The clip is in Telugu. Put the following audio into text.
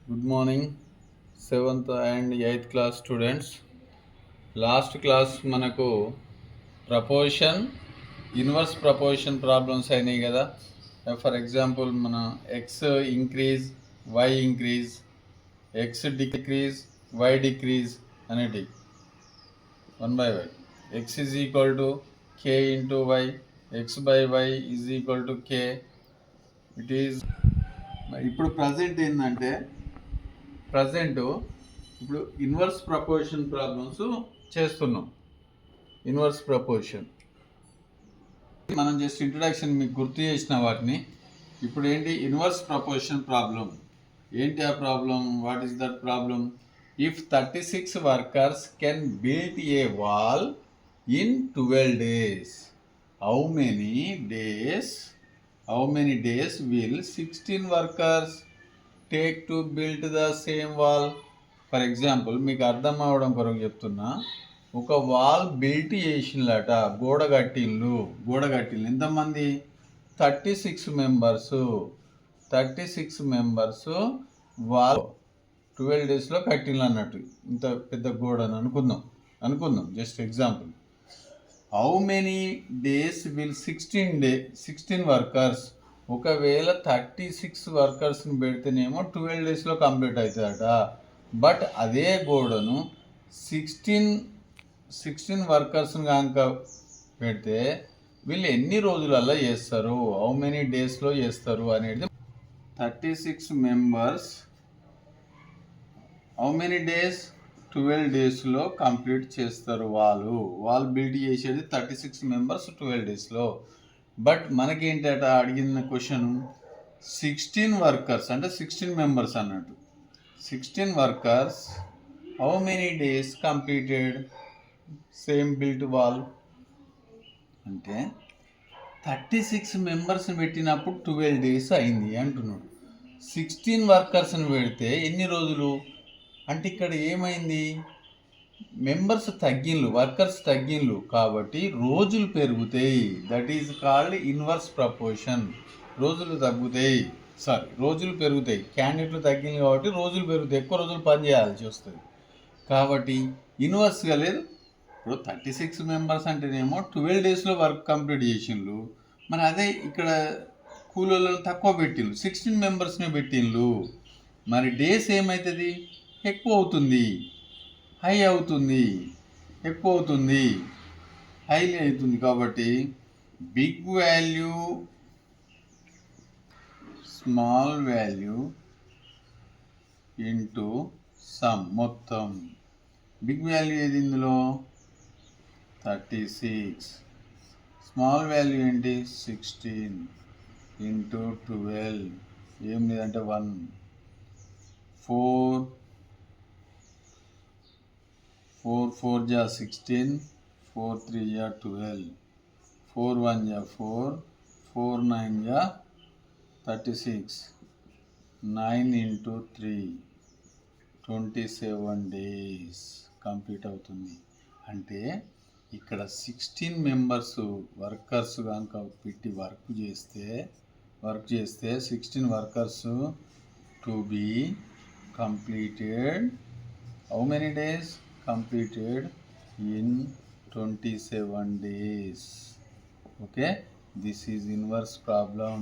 Good morning, 7th and 8th class students. Last class మనకు ప్రపోర్షన్ ఇన్వర్స్ ప్రపోర్షన్ ప్రాబ్లమ్స్ అయినాయి కదా. ఫర్ ఎగ్జాంపుల్ మన X increase Y increase, X decrease Y decrease అనేటి 1/y. X is equal to K into Y, X by Y is equal to K. It is ఇప్పుడు ప్రజెంట్ ఏంటంటే ఇప్పుడు ఇన్వర్స్ ప్రపోర్షన్ ప్రాబ్లమ్స్ చేస్తున్నాం. ఇన్వర్స్ ప్రపోర్షన్ మనం జస్ట్ ఇంట్రడక్షన్ మీకు గుర్తు చేసిన వాటిని. ఇప్పుడు ఏంటి ఇన్వర్స్ ప్రపోర్షన్ ప్రాబ్లం, ఏంటి ఆ problem? What is that problem? If 36 workers can build a wall in 12 days, how many days will 16 workers take to build the same wall? For example మీకు అర్థం అవ్వడం కొరకు చెప్తున్నా. ఒక వాల్ బిల్ట్ చేసినట, గోడ కట్టిండ్లు. ఎంతమంది? 36 మెంబర్స్ వాల్ 12 daysలో కట్టిండ్లు అన్నట్టు. ఇంత పెద్ద గోడని అనుకుందాం just example. How many days will 16 workers? ఒకవేళ 36 వర్కర్స్ని పెడితేనేమో 12 daysలో కంప్లీట్ అవుతుందట. బట్ అదే గోడను 16 వర్కర్స్ని కనుక పెడితే వీళ్ళు ఎన్ని రోజులలో చేస్తారు, హౌ మెనీ డేస్లో చేస్తారు అనేది. 36 మెంబర్స్ హౌ మెనీ డేస్? 12 daysలో కంప్లీట్ చేస్తారు. వాల్ బిల్డ్ చేసేది 36 మెంబర్స్ 12 daysలో. బట్ మనకేంటట అడిగిన క్వశ్చన్ 16 వర్కర్స్ అంటే 16 మెంబర్స్ అన్నట్టు. 16 workers how many days completed same built wall అంటే 36 మెంబర్స్ని పెట్టినప్పుడు 12 days అయింది అంటున్నాడు. 16 వర్కర్స్ని పెడితే ఎన్ని రోజులు అంటే ఇక్కడ ఏమైంది? వర్కర్స్ తగ్గిన్లు కాబట్టి రోజులు పెరుగుతాయి. That is called inverse proportion. రోజులు పెరుగుతాయి. క్యాండిడేట్లు తగ్గింది కాబట్టి రోజులు పెరుగుతాయి, ఎక్కువ రోజులు పని చేయాల్సి వస్తుంది. కాబట్టి ఇన్వర్స్గా లేదు. ఇప్పుడు 36 మెంబర్స్ అంటేనేమో 12 daysలో వర్క్ కంప్లీట్ చేసిండ్రు. మరి అదే ఇక్కడ కూలీలను తక్కువ పెట్టిండ్రు, 16 మెంబర్స్ని పెట్టిండ్రు. మరి డేస్ ఏమవుతుంది? ఎక్కువ అవుతుంది, హైలీ అవుతుంది. కాబట్టి big value small value into sum, మొత్తం బిగ్ వాల్యూ ఏది ఇందులో? 36. స్మాల్ వాల్యూ ఏంటి? 16 ఇంటూ 12. ఏం లేదంటే 1. 4 4 जा 16, 4 3 जा 12, 4 1 जा 4, 4 9 जा 36, 9 into 3 27 days కంప్లీట్ అవుతుంది. అంటే ఇక్కడ 16 మెంబర్స్ వర్కర్స్ కనుక పెట్టి వర్క్ చేస్తే 16 workers to be completed how many days? completed in 27 days. Okay, this is inverse problem.